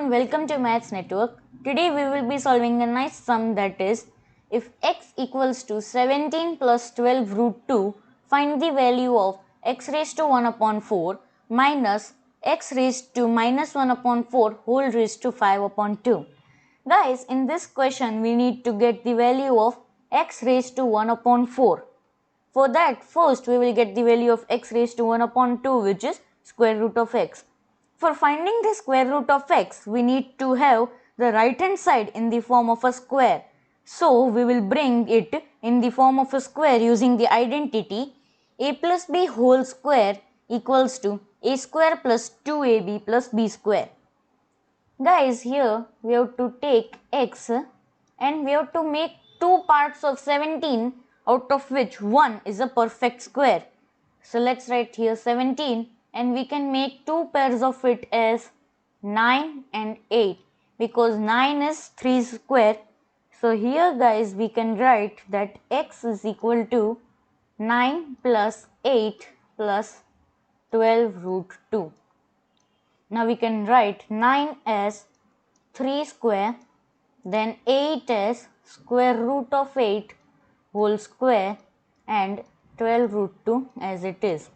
everyone, welcome to Maths Network. Today we will be solving a nice sum, that is, if x equals to 17 plus 12 root 2, find the value of x raised to 1 upon 4 minus x raised to minus 1 upon 4 whole raised to 5 upon 2. Guys, in this question we need to get the value of x raised to 1 upon 4. For that, first we will get the value of x raised to 1 upon 2, which is square root of x. For finding the square root of x, we need to have the right hand side in the form of a square. So, we will bring it in the form of a square using the identity a plus b whole square equals to a square plus 2ab plus b square. Guys, here we have to take x and we have to make two parts of 17, out of which one is a perfect square. So let's write here 17 and we can make two pairs of it as 9 and 8 because 9 is 3 square. So here guys we can write that x is equal to 9 plus 8 plus 12 root 2. Now we can write 9 as 3 square, then 8 as square root of 8 whole square and 12 root 2 as it is.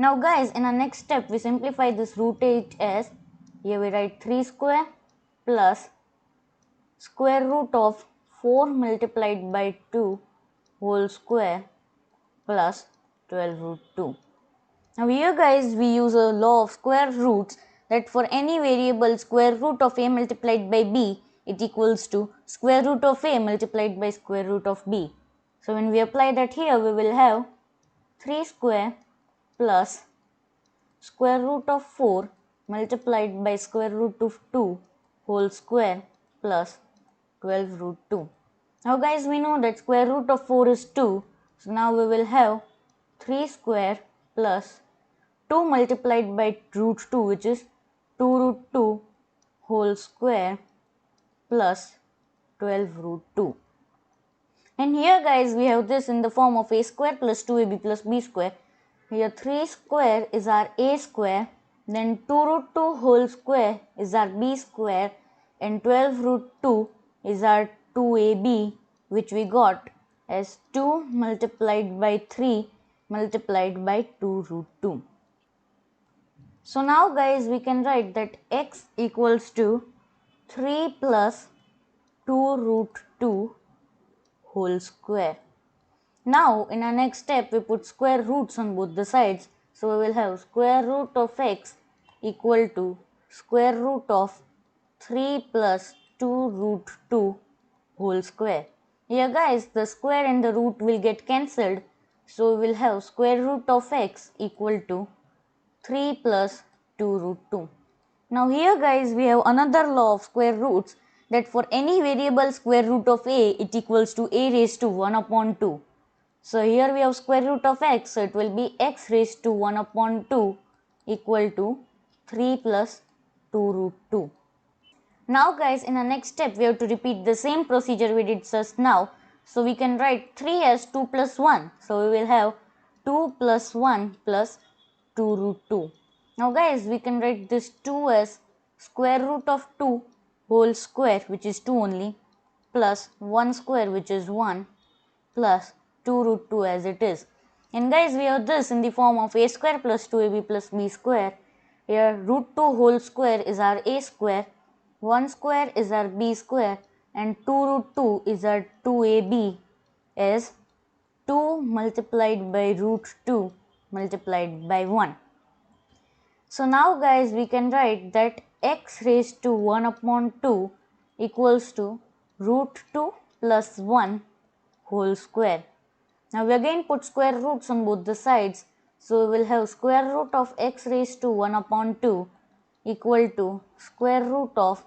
Now guys, in our next step we simplify this root 8 as, here we write 3 square plus square root of 4 multiplied by 2 whole square plus 12 root 2. Now here guys we use a law of square roots, that for any variable square root of a multiplied by b, it equals to square root of a multiplied by square root of b. So when we apply that here, we will have 3 square plus square root of 4 multiplied by square root of 2 whole square plus 12 root 2. Now guys, we know that square root of 4 is 2. So now we will have 3 square plus 2 multiplied by root 2, which is 2 root 2 whole square plus 12 root 2. And here guys we have this in the form of a square plus 2ab plus b square. Here 3 square is our a square, then 2 root 2 whole square is our b square, and 12 root 2 is our 2ab, which we got as 2 multiplied by 3 multiplied by 2 root 2. So now guys we can write that x equals to 3 plus 2 root 2 whole square. Now in our next step we put square roots on both the sides. So we will have square root of x equal to square root of 3 plus 2 root 2 whole square. Here guys the square and the root will get cancelled. So we will have square root of x equal to 3 plus 2 root 2. Now here guys we have another law of square roots, that for any variable square root of a, it equals to a raised to 1 upon 2. So here we have square root of x, so it will be x raised to 1 upon 2 equal to 3 plus 2 root 2. Now guys, in our next step we have to repeat the same procedure we did just now. So we can write 3 as 2 plus 1. So we will have 2 plus 1 plus 2 root 2. Now guys, we can write this 2 as square root of 2 whole square, which is 2 only, plus 1 square, which is 1, plus 2 root 2 as it is. And guys, we have this in the form of a square plus 2ab plus b square. Here root 2 whole square is our a square, 1 square is our b square, and 2 root 2 is our 2ab, as 2 multiplied by root 2 multiplied by 1. So now guys we can write that x raised to 1 upon 2 equals to root 2 plus 1 whole square. Now we again put square roots on both the sides. So we will have square root of x raised to 1 upon 2 equal to square root of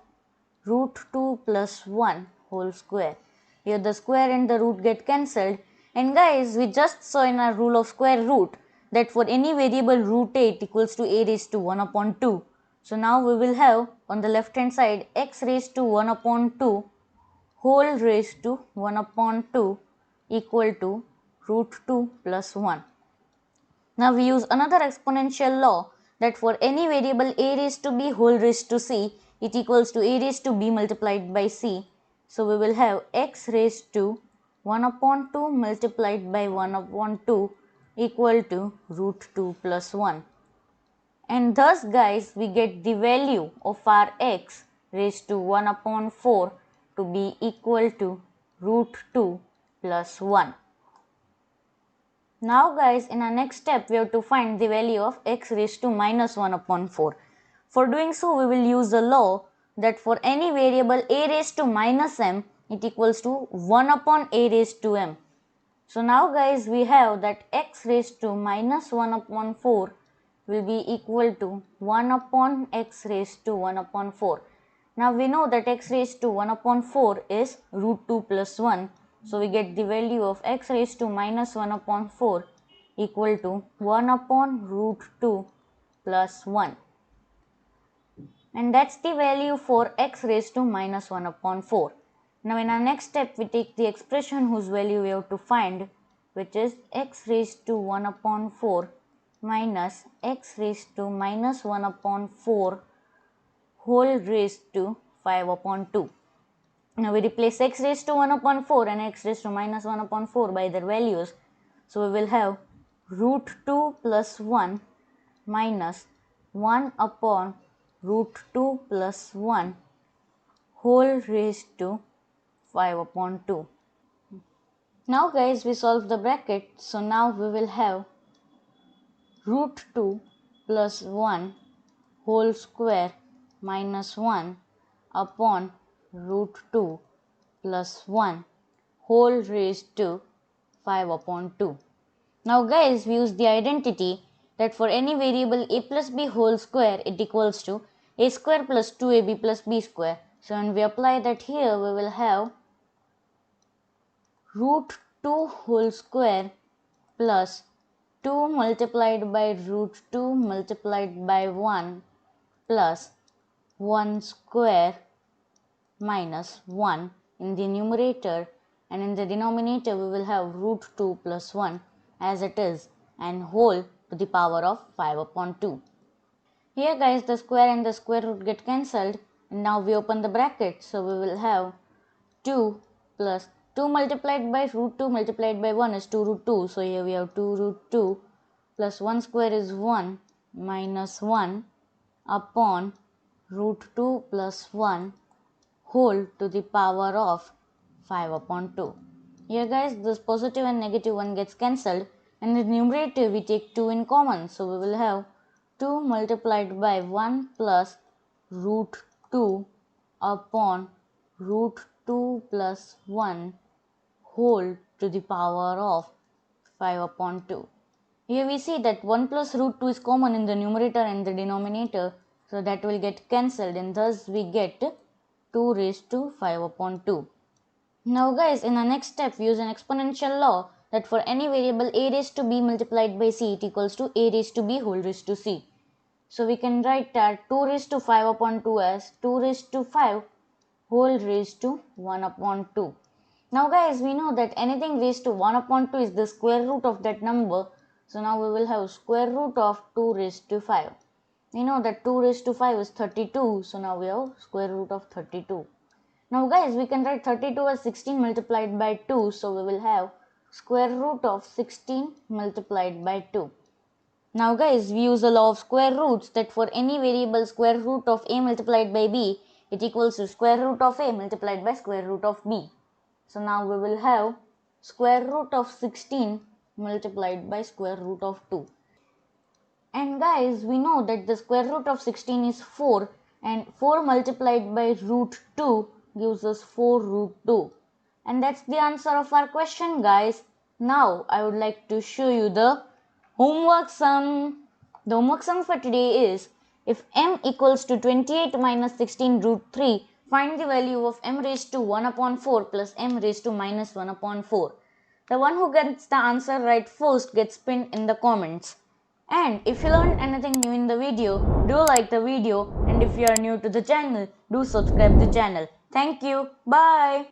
root 2 plus 1 whole square. Here the square and the root get cancelled. And guys, we just saw in our rule of square root that for any variable root 8 equals to a raised to 1 upon 2. So now we will have on the left hand side x raised to 1 upon 2 whole raised to 1 upon 2 equal to root 2 plus 1. Now we use another exponential law, that for any variable a raised to b whole raised to c it equals to a raised to b multiplied by c. So we will have x raised to 1 upon 2 multiplied by 1 upon 2 equal to root 2 plus 1. And thus guys, we get the value of our x raised to 1 upon 4 to be equal to root 2 plus 1. Now guys, in our next step, we have to find the value of x raised to minus 1 upon 4. For doing so, we will use the law that for any variable a raised to minus m, it equals to 1 upon a raised to m. So now guys, we have that x raised to minus 1 upon 4 will be equal to 1 upon x raised to 1 upon 4. Now we know that x raised to 1 upon 4 is root 2 plus 1. So we get the value of x raised to minus 1 upon 4 equal to 1 upon root 2 plus 1. And that's the value for x raised to minus 1 upon 4. Now in our next step, we take the expression whose value we have to find, which is x raised to 1 upon 4 minus x raised to minus 1 upon 4 whole raised to 5 upon 2. Now we replace x raised to 1 upon 4 and x raised to minus 1 upon 4 by their values. So we will have root 2 plus 1 minus 1 upon root 2 plus 1 whole raised to 5 upon 2. Now guys, we solve the bracket. So now we will have root 2 plus 1 whole square minus 1 upon root 2 plus 1 whole raised to 5 upon 2. Now guys, we use the identity that for any variable a plus b whole square, it equals to a square plus 2ab plus b square. So when we apply that here, we will have root 2 whole square plus 2 multiplied by root 2 multiplied by 1 plus 1 square minus 1 in the numerator, and in the denominator we will have root 2 plus 1 as it is and whole to the power of 5 upon 2. Here guys, the square and the square root get cancelled, and now we open the bracket. So we will have 2 plus 2 multiplied by root 2 multiplied by 1 is 2 root 2. So here we have 2 root 2 plus 1 square is 1 minus 1 upon root 2 plus 1 whole to the power of 5 upon 2. Here guys, this positive and negative 1 gets cancelled, and in the numerator we take 2 in common. So we will have 2 multiplied by 1 plus root 2 upon root 2 plus 1 whole to the power of 5 upon 2. Here we see that 1 plus root 2 is common in the numerator and the denominator, so that will get cancelled, and thus we get 2 raised to 5 upon 2. Now guys, in our next step, we use an exponential law that for any variable a raised to b multiplied by c, it equals to a raised to b whole raised to c. So we can write that 2 raised to 5 upon 2 as 2 raised to 5 whole raised to 1 upon 2. Now guys, we know that anything raised to 1 upon 2 is the square root of that number. So now we will have square root of 2 raised to 5. We know that 2 raised to 5 is 32. So now we have square root of 32. Now guys, we can write 32 as 16 multiplied by 2. So we will have square root of 16 multiplied by 2. Now guys, we use the law of square roots that for any variable square root of a multiplied by b, it equals to square root of a multiplied by square root of b. So now we will have square root of 16 multiplied by square root of 2. And guys, we know that the square root of 16 is 4, and 4 multiplied by root 2 gives us 4 root 2. And that's the answer of our question guys. Now I would like to show you the homework sum. The homework sum for today is, if m equals to 28 minus 16 root 3, find the value of m raised to 1 upon 4 plus m raised to minus 1 upon 4. The one who gets the answer right first gets pinned in the comments. And if you learned anything new in the video, do like the video, and if you are new to the channel, do subscribe the channel. Thank you. Bye.